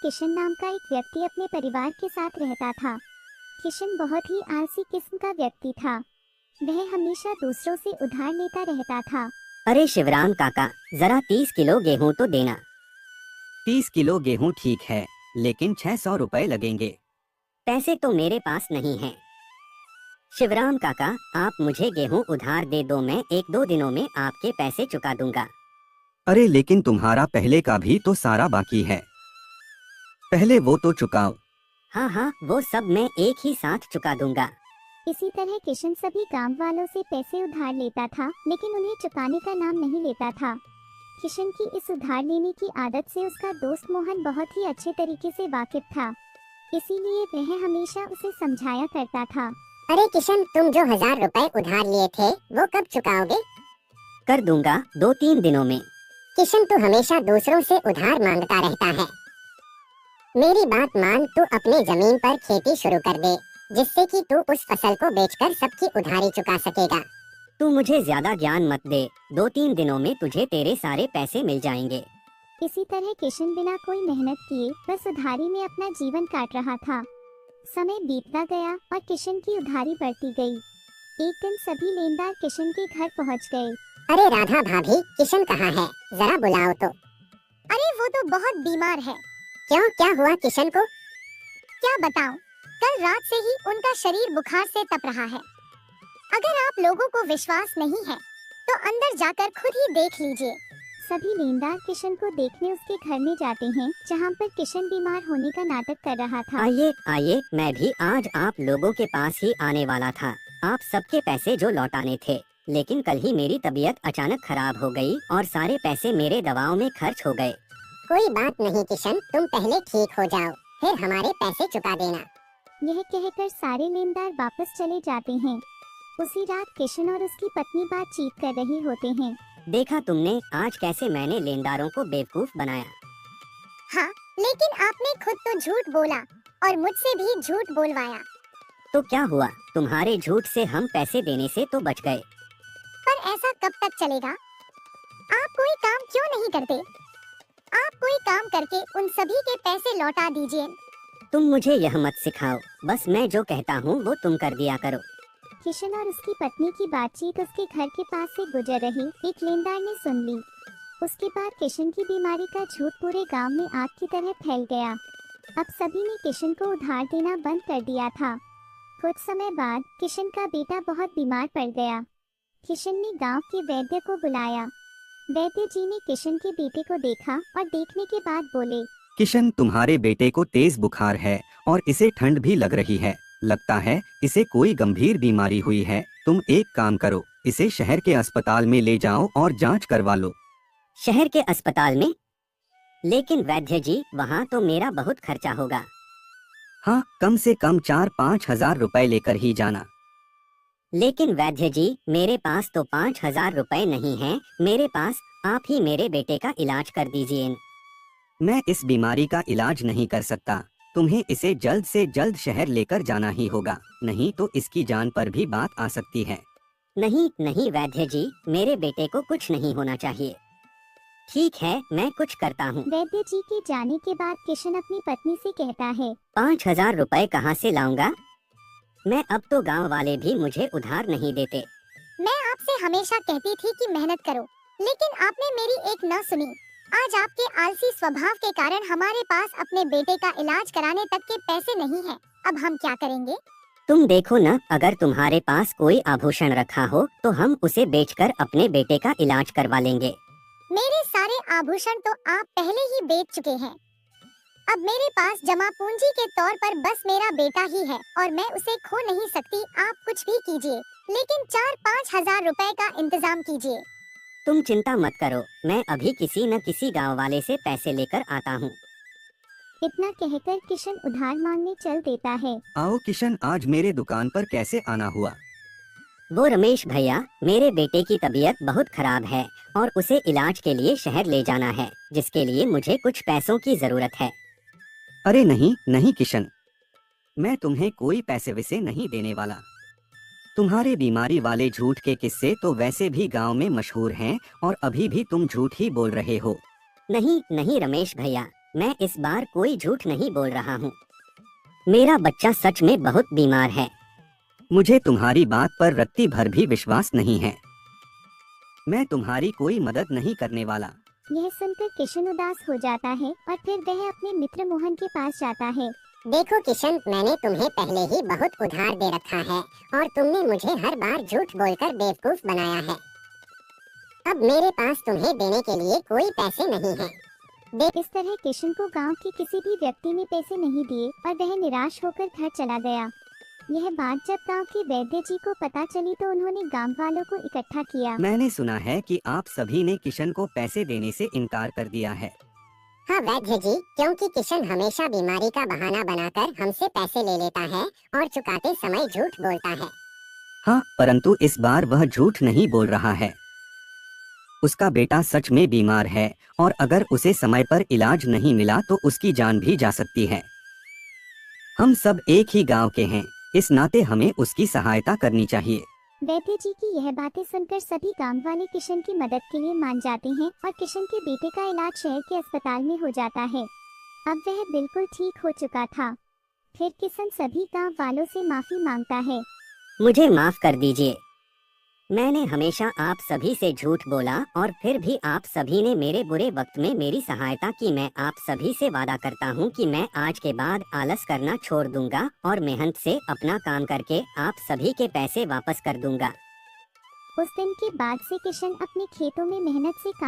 किशन नाम का एक व्यक्ति अपने परिवार के साथ रहता था। किशन बहुत ही आलसी किस्म का व्यक्ति था। वह हमेशा दूसरों से उधार लेता रहता था। अरे शिवराम काका, जरा 30 किलो गेहूं तो देना। 30 किलो गेहूं ठीक है, लेकिन 600 रुपए लगेंगे। पैसे तो मेरे पास नहीं हैं। शिवराम काका, आप मुझे गेहूं उधार दे दो, मैं 1-2 दिनों में आपके पैसे चुका दूंगा। अरे लेकिन तुम्हारा पहले का भी तो सारा बाकी है, पहले वो तो चुकाओ। हाँ हाँ, वो सब मैं एक ही साथ चुका दूंगा। इसी तरह किशन सभी गांव वालों से पैसे उधार लेता था, लेकिन उन्हें चुकाने का नाम नहीं लेता था। किशन की इस उधार लेने की आदत से उसका दोस्त मोहन बहुत ही अच्छे तरीके से वाकिफ था, इसीलिए वह हमेशा उसे समझाया करता था। अरे किशन, तुम जो 1000 रुपए उधार लिए थे वो कब चुकाओगे? कर दूंगा 2-3 दिनों में। किशन, तू हमेशा दूसरों से उधार मांगता रहता है। मेरी बात मान, तू अपने जमीन पर खेती शुरू कर दे, जिससे कि तू उस फसल को बेचकर सबकी उधारी चुका सकेगा। तू मुझे ज्यादा ज्ञान मत दे, 2-3 दिनों में तुझे तेरे सारे पैसे मिल जाएंगे। इसी तरह किशन बिना कोई मेहनत किए बस उधारी में अपना जीवन काट रहा था। समय बीतता गया और किशन की उधारी बढ़ती गई। एक दिन सभी लेनदार किशन के घर पहुंच गए। अरे राधा भाभी, किशन कहाँ है? जरा बुलाओ तो। अरे वो तो बहुत बीमार है। क्यों, क्या हुआ किशन को? क्या बताऊं, कल रात से ही उनका शरीर बुखार से तप रहा है। अगर आप लोगों को विश्वास नहीं है तो अंदर जाकर खुद ही देख लीजिए। सभी लेनदार किशन को देखने उसके घर में जाते हैं, जहां पर किशन बीमार होने का नाटक कर रहा था। आइए आइए, मैं भी आज आप लोगों के पास ही आने वाला था। आप सबके पैसे जो लौटाने थे, लेकिन कल ही मेरी तबीयत अचानक खराब हो गई और सारे पैसे मेरे दवाओं में खर्च हो गए। कोई बात नहीं किशन, तुम पहले ठीक हो जाओ, फिर हमारे पैसे चुका देना। यह कहकर सारे लेनदार वापस चले जाते हैं। उसी रात किशन और उसकी पत्नी बातचीत कर रही होते हैं। देखा तुमने आज कैसे मैंने लेनदारों को बेवकूफ बनाया। हाँ, लेकिन आपने खुद तो झूठ बोला और मुझसे भी झूठ बोलवाया। तो क्या हुआ, तुम्हारे झूठ से हम पैसे देने से तो बच गए। पर ऐसा कब तक चलेगा? आप कोई काम क्यों नहीं करते? आप कोई काम करके उन सभी के पैसे लौटा दीजिए। तुम मुझे यह मत सिखाओ, बस मैं जो कहता हूँ वो तुम कर दिया करो। किशन और उसकी पत्नी की बातचीत उसके घर के पास से गुजर रही एक लेनदार ने सुन ली। उसके बाद किशन की बीमारी का झूठ पूरे गांव में आग की तरह फैल गया। अब सभी ने किशन को उधार देना बंद कर दिया था। कुछ समय बाद किशन का बेटा बहुत बीमार पड़ गया। किशन ने गांव के वैद्य को बुलाया। वैद्य जी ने किशन के बेटे को देखा और देखने के बाद बोले, किशन, तुम्हारे बेटे को तेज बुखार है और इसे ठंड भी लग रही है। लगता है इसे कोई गंभीर बीमारी हुई है। तुम एक काम करो, इसे शहर के अस्पताल में ले जाओ और जांच करवा लो। शहर के अस्पताल में? लेकिन वैद्य जी, वहाँ तो मेरा बहुत खर्चा होगा। हाँ, कम से कम 4-5 हजार रुपए लेकर ही जाना। लेकिन वैद्य जी, मेरे पास तो 5,000 रुपए नहीं हैं। मेरे पास, आप ही मेरे बेटे का इलाज कर दीजिए। मैं इस बीमारी का इलाज नहीं कर सकता। तुम्हें इसे जल्द से जल्द शहर लेकर जाना ही होगा, नहीं तो इसकी जान पर भी बात आ सकती है। नहीं नहीं वैद्य जी, मेरे बेटे को कुछ नहीं होना चाहिए। ठीक है, मैं कुछ करता हूँ। वैद्य जी के जाने के बाद किशन अपनी पत्नी से कहता है, 5,000 रुपए कहाँ से लाऊंगा? मैं अब तो गांव वाले भी मुझे उधार नहीं देते। मैं आपसे हमेशा कहती थी कि मेहनत करो, लेकिन आपने मेरी एक न सुनी। आज आपके आलसी स्वभाव के कारण हमारे पास अपने बेटे का इलाज कराने तक के पैसे नहीं हैं। अब हम क्या करेंगे? तुम देखो न, अगर तुम्हारे पास कोई आभूषण रखा हो तो हम उसे बेचकर अपने बेटे का इलाज करवा लेंगे। मेरे सारे आभूषण तो आप पहले ही बेच चुके हैं। अब मेरे पास जमा पूंजी के तौर पर बस मेरा बेटा ही है और मैं उसे खो नहीं सकती। आप कुछ भी कीजिए, लेकिन 4-5 हजार रुपए का इंतजाम कीजिए। तुम चिंता मत करो, मैं अभी किसी न किसी गांव वाले से पैसे लेकर आता हूँ। इतना कहकर किशन उधार मांगने चल देता है। आओ किशन, आज मेरे दुकान पर कैसे आना हुआ? वो रमेश भैया, मेरे बेटे की तबीयत बहुत खराब है और उसे इलाज के लिए शहर ले जाना है, जिसके लिए मुझे कुछ पैसों की जरूरत है। अरे नहीं नहीं किशन, मैं तुम्हें कोई पैसे वैसे नहीं देने वाला। तुम्हारे बीमारी वाले झूठ के किस्से तो वैसे भी गांव में मशहूर हैं और अभी भी तुम झूठ ही बोल रहे हो। नहीं नहीं रमेश भैया, मैं इस बार कोई झूठ नहीं बोल रहा हूँ। मेरा बच्चा सच में बहुत बीमार है। मुझे तुम्हारी बात पर रत्ती भर भी विश्वास नहीं है। मैं तुम्हारी कोई मदद नहीं करने वाला। यह सुनकर किशन उदास हो जाता है और फिर वह अपने मित्र मोहन के पास जाता है। देखो किशन, मैंने तुम्हें पहले ही बहुत उधार दे रखा है और तुमने मुझे हर बार झूठ बोलकर बेवकूफ बनाया है। अब मेरे पास तुम्हें देने के लिए कोई पैसे नहीं है। इस तरह किशन को गांव के किसी भी व्यक्ति ने पैसे नहीं दिए और वह निराश होकर घर चला गया। यह बात जब गांव के वैद्य जी को पता चली तो उन्होंने गांव वालों को इकट्ठा किया। मैंने सुना है कि आप सभी ने किशन को पैसे देने से इनकार कर दिया है। हाँ वैद्य जी, क्योंकि किशन हमेशा बीमारी का बहाना बनाकर हमसे पैसे ले लेता है और चुकाते समय झूठ बोलता है। हाँ, परंतु इस बार वह झूठ नहीं बोल रहा है। उसका बेटा सच में बीमार है और अगर उसे समय पर इलाज नहीं मिला तो उसकी जान भी जा सकती है। हम सब एक ही गांव के हैं, इस नाते हमें उसकी सहायता करनी चाहिए। वैद्य जी की यह बातें सुनकर सभी गांव वाले किशन की मदद के लिए मान जाते हैं और किशन के बेटे का इलाज शहर के अस्पताल में हो जाता है। अब वह बिल्कुल ठीक हो चुका था। फिर किशन सभी गांव वालों से माफी मांगता है। मुझे माफ कर दीजिए। मैंने हमेशा आप सभी से झूठ बोला और फिर भी आप सभी ने मेरे बुरे वक्त में मेरी सहायता की। मैं आप सभी से वादा करता हूँ कि मैं आज के बाद आलस करना छोड़ दूंगा और मेहनत से अपना काम करके आप सभी के पैसे वापस कर दूंगा। उस दिन के बाद से किशन अपने खेतों में मेहनत से काम